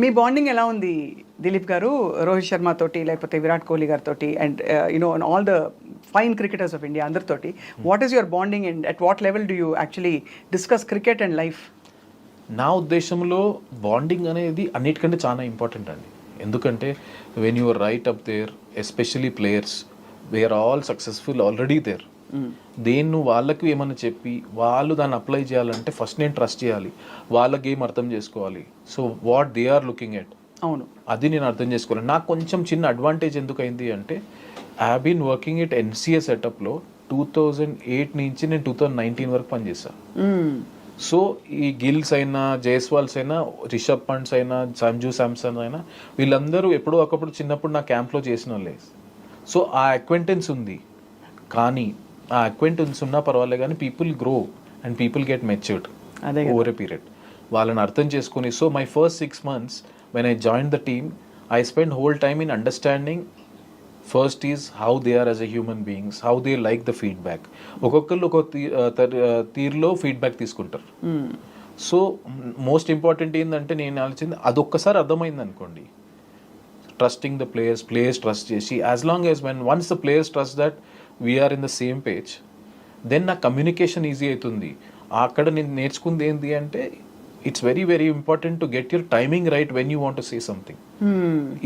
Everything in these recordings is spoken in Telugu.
మీ బాండింగ్ ఎలా ఉంది దిలీప్ గారు రోహిత్ శర్మ తోటి లేకపోతే విరాట్ కోహ్లీ గారితో and you know all the fine cricketers of India అందరితోటి what is your bonding and at what level do you actually discuss cricket and life? నా ఉద్దేశంలో బాండింగ్ అనేది అన్నిటికంటే చాలా ఇంపార్టెంట్ అండి. ఎందుకంటే when you're right up there, especially players, we're all successful already there. దేన్ని వాళ్ళకి ఏమన్నా చెప్పి వాళ్ళు దాన్ని అప్లై చేయాలంటే ఫస్ట్ నేను ట్రస్ట్ చేయాలి, వాళ్ళ గేమ్ అర్థం చేసుకోవాలి. So what they are looking at, అవును, అది నేను అర్థం చేసుకోవాలి. నాకు కొంచెం చిన్న అడ్వాంటేజ్ ఎందుకు అయింది అంటే I have been working it NCA సెటప్లో 2008 నుంచి నేను 2019 వరకు పనిచేస్తాను. సో ఈ గిల్స్ అయినా, జైస్వాల్స్ అయినా, రిషబ్ పంట్స్ అయినా, సంజు శాంసన్ అయినా, వీళ్ళందరూ ఎప్పుడో ఒకప్పుడు చిన్నప్పుడు నా క్యాంప్లో చేసిన వాళ్ళే. సో ఆ అక్వెంటెన్స్ ఉంది. కానీ ఆ అక్వెంటెన్స్ ఉన్నా పర్వాలేదు, కానీ people grow and people get matured over a period. వాళ్ళని అర్థం చేసుకుని, so my first 6 months when I joined the team, I spent whole time in understanding first is how they are as a human beings, how they like the feedback. ఒక్కొక్కరు ఒక్కొక్క తీరులో ఫీడ్బ్యాక్ తీసుకుంటారు. సో మోస్ట్ ఇంపార్టెంట్ ఏంటంటే నేను ఆలోచించింది అదొక్కసారి అర్థమైంది అనుకోండి, ట్రస్టింగ్ ద ప్లేయర్స్ ట్రస్ట్ చేసి, as long as when once the players trust that we are in the same page, then నా కమ్యూనికేషన్ ఈజీ అవుతుంది. అక్కడ నేను నేర్చుకుంది ఏంటి అంటే it's very very important to get your timing right when you want to say something.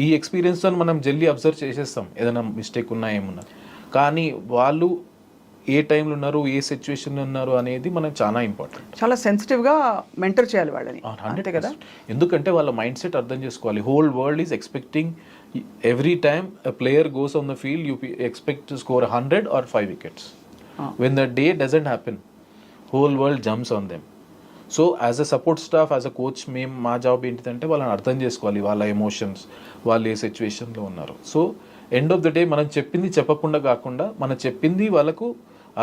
ఈ ఎక్స్పీరియన్స్తో మనం జల్దీ అబ్జర్వ్ చేసేస్తాం ఏదైనా మిస్టేక్ ఉన్నా ఏమున్నా, కానీ వాళ్ళు ఏ టైంలో ఉన్నారు, ఏ సిచ్యువేషన్లో ఉన్నారు అనేది మనకు చాలా ఇంపార్టెంట్. చాలా సెన్సిటివ్గా మెంటర్ చేయాలి వాళ్ళని, అంతే కదా? ఎందుకంటే వాళ్ళ మైండ్ సెట్ అర్థం చేసుకోవాలి. Whole world is expecting every time a player goes on the field, you expect to score 100 or 5 wickets. When the day doesn't happen, whole world jumps on them. So as a support staff, as a coach, మేము మా జాబ్ ఏంటిదంటే వాళ్ళని అర్థం చేసుకోవాలి, వాళ్ళ ఎమోషన్స్, వాళ్ళు ఏ సిచ్యువేషన్లో ఉన్నారు. So end of the day మనం చెప్పింది చెప్పకుండా కాకుండా, మనం చెప్పింది వాళ్ళకు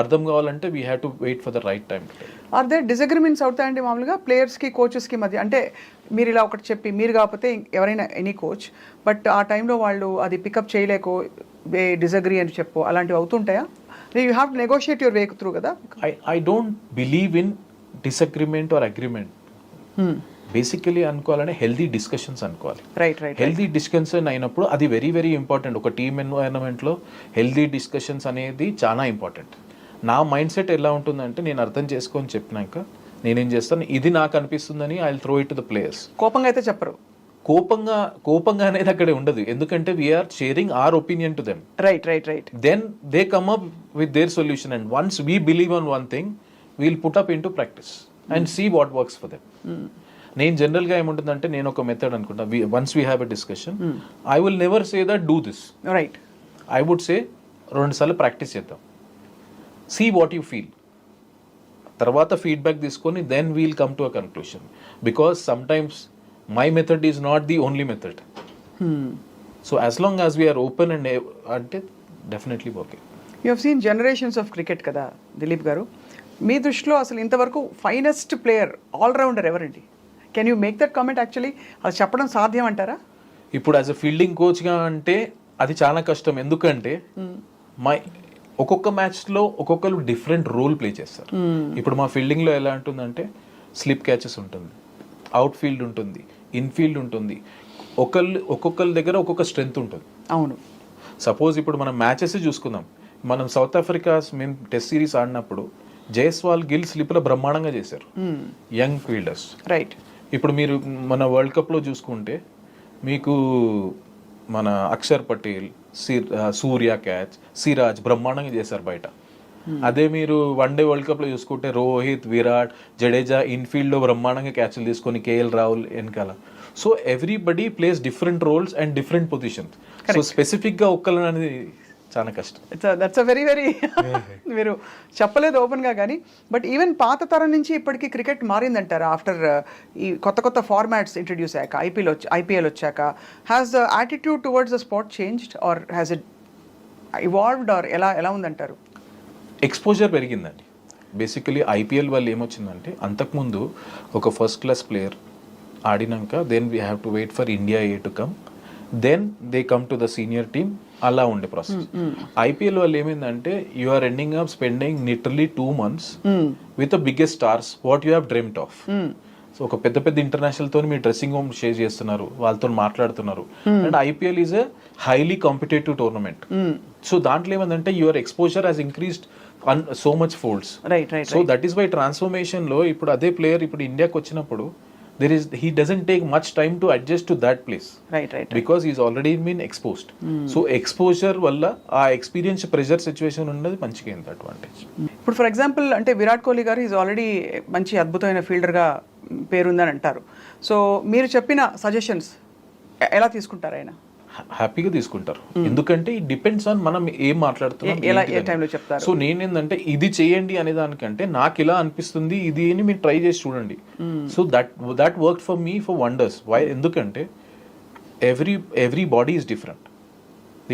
అర్థం కావాలంటే we have to wait for the right time. Or they disagreements అవుతాయండి మామూలుగా ప్లేయర్స్కి కోచెస్కి మధ్య? అంటే మీరు ఇలా ఒకటి చెప్పి, మీరు కాకపోతే ఎవరైనా ఎనీ కోచ్, బట్ ఆ టైంలో వాళ్ళు అది పికప్ చేయలేకో డిసగ్రీ అని చెప్పు, అలాంటివి అవుతుంటాయా? You have to negotiate your way through కదా. I don't believe in disagreement or agreement. Basically అనుకోవాలంటే హెల్దీ డిస్కషన్స్ అనుకోవాలి. హెల్దీ డిస్కషన్ అయినప్పుడు అది వెరీ వెరీ ఇంపార్టెంట్. ఒక టీమ్ ఎన్వైరన్మెంట్లో హెల్దీ డిస్కషన్స్ అనేది చాలా ఇంపార్టెంట్. నా మైండ్ సెట్ ఎలా ఉంటుందంటే, నేను అర్థం చేసుకొని చెప్పినాక నేనేం చేస్తాను, ఇది నాకు అనిపిస్తుందని I will throw it to the players. కోపంగా అయితే చెప్పరు. కోపంగా అనేది అక్కడే ఉండదు, ఎందుకంటే we're sharing our opinion to them. Right. Then they come up with their solution, and once we believe on one thing, we'll put up in to practice and see what works for them. నేను జనరల్గా ఏముంటుందంటే, నేను ఒక మెథడ్ అనుకుంటా, once we have a discussion, I will never say that do this. Right. I would say 2 సార్లు ప్రాక్టీస్ చేద్దాం, సీ వాట్ యూ ఫీల్, తర్వాత ఫీడ్బ్యాక్ తీసుకొని then we'll come to a conclusion. Because sometimes my method is not the only method. So as long as we're open and అంటే definitely okay. You have seen generations of cricket కదా దిలీప్ గారు, మీ దృష్టిలో అసలు ఇంతవరకు ఫైనెస్ట్ ప్లేయర్, ఆల్రౌండర్ ఎవరండి? Can you make that comment? Actually అది చెప్పడం సాధ్యం అంటారా? ఇప్పుడు యాజ్ అ ఫీల్డింగ్ కోచ్గా అంటే అది చాలా కష్టం. ఎందుకంటే ఒక్కొక్క మ్యాచ్లో ఒక్కొక్కరు డిఫరెంట్ రోల్ ప్లే చేస్తారు. ఇప్పుడు మా ఫీల్డింగ్లో ఎలా ఉంటుందంటే, స్లిప్ క్యాచెస్ ఉంటుంది, అవుట్ ఫీల్డ్ ఉంటుంది, ఇన్ఫీల్డ్ ఉంటుంది, ఒక్కొక్కరి దగ్గర ఒక్కొక్క స్ట్రెంగ్త్ ఉంటుంది. అవును. సపోజ్ ఇప్పుడు మనం మ్యాచెస్ చూసుకుందాం. మనం సౌత్ ఆఫ్రికా మేము టెస్ట్ సిరీస్ ఆడినప్పుడు జైస్వాల్, గిల్ స్లిప్లో బ్రహ్మాండంగా చేశారు, యంగ్ ఫీల్డర్స్. రైట్. ఇప్పుడు మీరు మన వరల్డ్ కప్లో చూసుకుంటే మీకు మన అక్షర్ పటేల్, సూర్య క్యాచ్, సిరాజ్ బ్రహ్మాండంగా చేశారు బయట. అదే మీరు వన్డే వరల్డ్ కప్లో చూసుకుంటే రోహిత్, విరాట్, జడేజా ఇన్ఫీల్డ్లో బ్రహ్మాండంగా క్యాచ్లు తీసుకొని, కేఎల్ రాహుల్ వెనకాల. So everybody plays different roles and different positions. So స్పెసిఫిక్గా ఒక్కరు అనేది చాలా కష్టం. దట్స్ అ వెరీ వెరీ మీరు చెప్పలేదు ఓపెన్గా, కానీ బట్ ఈవెన్ పాత తరం నుంచి ఇప్పటికీ క్రికెట్ మారిందంటారా? ఆఫ్టర్ ఈ కొత్త ఫార్మాట్స్ ఇంట్రడ్యూస్ అయ్యాక, ఐపీఎల్ వచ్చాక, has the attitude towards the sport changed or has it evolved or ఎలా ఉందంటారు? ఎక్స్పోజర్ పెరిగిందండి. బేసికలీ ఐపీఎల్ వల్ల ఏమొచ్చిందంటే, అంతకుముందు ఒక ఫస్ట్ క్లాస్ ప్లేయర్ ఆడినాక then we have to wait for India A to come, then they come to the senior team, అలా ఉండే ప్రాసెస్. ఐపీఎల్ వల్ల ఏమైందంటే, you are ending up spending literally 2 months with the biggest stars what you have dreamed of. So ఒక పెద్ద పెద్ద ఇంటర్నేషనల్ తో మీరు డ్రెస్సింగ్ రూమ్ షేర్ చేస్తున్నారు, వాళ్ళతో మాట్లాడుతున్నారు. And IPL is a highly competitive tournament. So దాంట్లో ఏమందంటే your exposure has increased so much folds. So that is why transformation లో ఇప్పుడు అదే ప్లేయర్ ఇప్పుడు ఇండియాకి వచ్చినప్పుడు he doesn't take much time to adjust to that place, right because he's already been exposed. So exposure వల్ల ఆ ఎక్స్పీరియన్స్ ప్రెషర్ సిచ్యువేషన్ ఉన్నది మంచిగా అడ్వాంటేజ్. ఇప్పుడు ఫర్ ఎగ్జాంపుల్ అంటే విరాట్ కోహ్లీ గారు ఈజ్ ఆల్రెడీ మంచి అద్భుతమైన ఫీల్డర్గా పేరుందని అంటారు. సో మీరు చెప్పిన సజెషన్స్ ఎలా తీసుకుంటారు ఆయన? హ్యాపీగా తీసుకుంటారు, ఎందుకంటే ఇట్ డిపెండ్స్ ఆన్ మనం ఏం మాట్లాడుతున్నాం. సో నేనేందంటే ఇది చేయండి అనే దానికంటే నాకు ఇలా అనిపిస్తుంది ఇది అని మీరు ట్రై చేసి చూడండి. So that work for me for wonders. Why? ఎందుకంటే ఎవ్రీ బాడీ ఈజ్ డిఫరెంట్.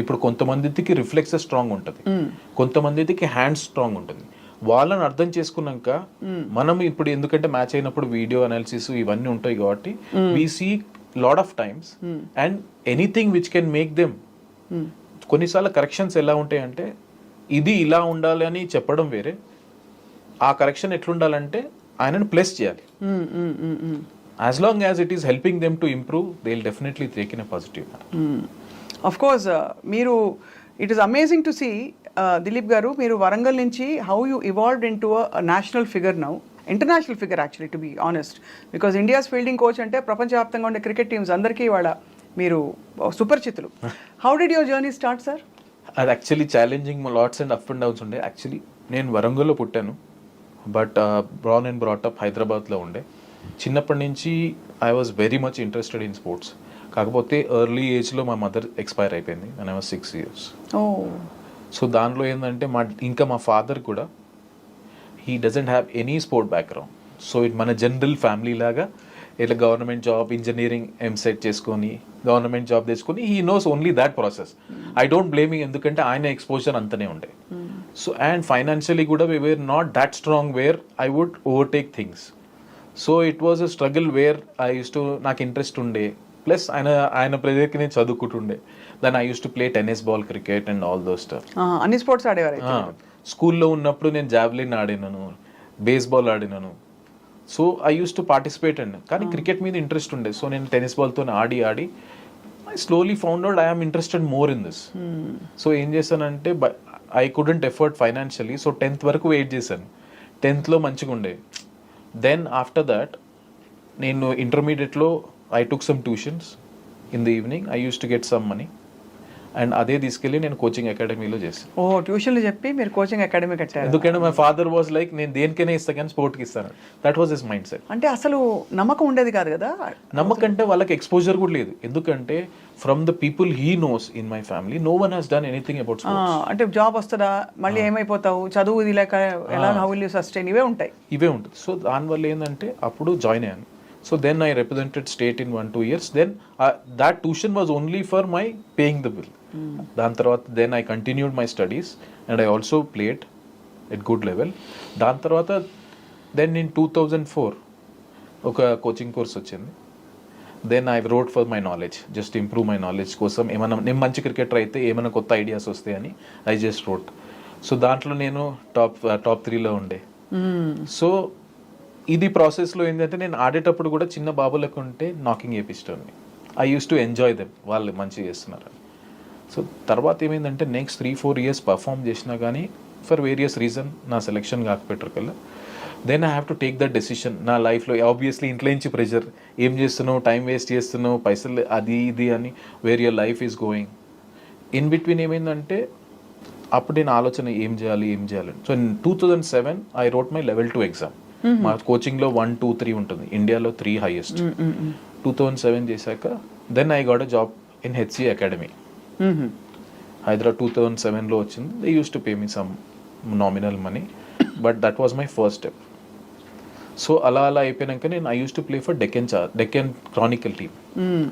ఇప్పుడు కొంతమందికి రిఫ్లెక్సెస్ స్ట్రాంగ్ ఉంటుంది, కొంతమందికి హ్యాండ్స్ స్ట్రాంగ్ ఉంటుంది. వాళ్ళని అర్థం చేసుకున్నాక మనం ఇప్పుడు ఎందుకంటే మ్యాచ్ అయినప్పుడు వీడియో అనాలిసిస్ ఇవన్నీ ఉంటాయి కాబట్టి we see lot of times and anything which can make them కొన్నిసార్లు కరెక్షన్స్ ఎలా ఉంటాయంటే ఇది ఇలా ఉండాలి అని చెప్పడం వేరే, ఆ కరెక్షన్ ఎట్లుండాలంటే ఆయనను ప్లస్ చేయాలి. As long as it is helping them to improve they will definitely take in a positive. Of course మీరు it is amazing to see Dilip గారు, మీరు వరంగల్ నుంచి how you evolved in to a national figure now, international figure actually to be honest, because India's fielding coach అంటే ప్రపంచవ్యాప్తంగా ఉండే క్రికెట్ టీమ్స్ అందరికీ వాళ్ళ మీరు సుపరిచితులు. How did your journey start sir? అది actually challenging lots and up and downs ఉండే. యాక్చువల్లీ నేను వరంగల్లో పుట్టాను, బట్ బ్రాన్ అండ్ బ్రాటప్ హైదరాబాద్లో ఉండే. చిన్నప్పటి నుంచి I was very much interested in sports. కాకపోతే ఎర్లీ ఏజ్లో మా మదర్ ఎక్స్పైర్ అయిపోయింది and I was 6 years. So దానిలో ఏంటంటే మా ఫాదర్ కూడా he doesn't have any sport background. So it మన జనరల్ ఫ్యామిలీ లాగా ఇట్లా గవర్నమెంట్ జాబ్ ఇంజనీరింగ్ ఎంసెట్ చేసుకొని గవర్నమెంట్ జాబ్ తెచ్చుకొని he knows only that process. I don't blaming, ఎందుకంటే ఆయన ఎక్స్పోజర్ అంతనే ఉండే. సో అండ్ ఫైనాన్షియలీ కూడా we were not that strong where I would overtake things. So it was a struggle where I use to, నాకు ఇంట్రెస్ట్ ఉండే, ప్లస్ ఆయన ప్రెజర్కి నేను చదువుకుంటుండే. Then I use to play tennis ball, cricket and all those stuff. అన్ని స్పోర్ట్స్ ఆడేవారు. స్కూల్లో ఉన్నప్పుడు నేను జావ్లిన్ ఆడినాను, బేస్బాల్ ఆడినాను. So I use to participate అండి. కానీ క్రికెట్ మీద ఇంట్రెస్ట్ ఉండే. సో నేను టెన్నిస్ బాల్తో ఆడి I slowly found out I'm interested more in this. So ఏం చేశానంటే I couldn't afford financially. So 10th వరకు వెయిట్ చేశాను. 10thలో మంచిగా ఉండే. దెన్ ఆఫ్టర్ దాట్ నేను ఇంటర్మీడియట్లో I took some tuitions in the evening. I use to get some money and అదే తీసుకెళ్ళి నేను కోచింగ్ అకాడమీలో చేస్తాను. ట్యూషన్లు చెప్పి మీరు కోచింగ్ అకాడమీ కట్టారు. ఎందుకంటే మై ఫాదర్ వాజ్ లైక్ నేను దేనికైనా ఇస్తాను కానీ స్పోర్ట్కి ఇస్తాను. That was his mind set. అంటే అసలు నమ్మకం ఉండేది కాదు కదా? నమ్మకం అంటే వాళ్ళకి ఎక్స్పోజర్ కూడా లేదు. ఎందుకంటే from the people he knows in my family no one has done anything about sports. అంటే జాబ్ వస్తుందా, మళ్ళీ ఏమైపోతావు, చదువు ఇది లేక ఎలా, హౌ విల్ యూ సస్టైన్, ఇవే ఉంటుంది. సో దానివల్ల ఏంటంటే అప్పుడు జాయిన్ అయ్యాను. So then I represented state in 1-2 years. Then that tuition was only for my paying the bill. Dan tarvata then I continued my studies and I also played at good level. Dan tarvata then in 2004 oka coaching course ochindi. Then I wrote for my knowledge, just to improve my knowledge kosam emana nem manchi cricketer aithe emana kotta ideas ostayani I just wrote. So dantlo nenu top 3 lo unde. So ఇది ప్రాసెస్లో ఏంటంటే నేను ఆడేటప్పుడు కూడా చిన్న బాబులకు ఉంటే నాకింగ్ చేపిస్తాను. I use to enjoy them, వాళ్ళు మంచిగా చేస్తున్నారు. సో తర్వాత ఏమైందంటే నెక్స్ట్ 3-4 years పర్ఫామ్ చేసినా కానీ ఫర్ వేరియస్ రీజన్ నా సెలెక్షన్ కాకపోయారు కల్లా. Then I have to take that decision నా లైఫ్లో. ఆబ్వియస్లీ ఇంట్లో నుంచి ప్రెషర్, ఏం చేస్తున్నావు, టైం వేస్ట్ చేస్తున్నావు, పైసలు అది ఇది అని, where your life is going. In between ఏమైందంటే అప్పుడు నేను ఆలోచన ఏం చేయాలి. So in 2007 I wrote my level 2 exam. మా కోచింగ్లో 1, 2, 3 ఉంటుంది, ఇండియాలో 3 హైయెస్ట్. 2007 చేశాక then I got a job in HC academy Hyderabad. 2007లో వచ్చింది. They use to pay me some nominal money, but that was my first step. So అలా అయిపోయాక నేను I use to play for Deccan Chronicle team.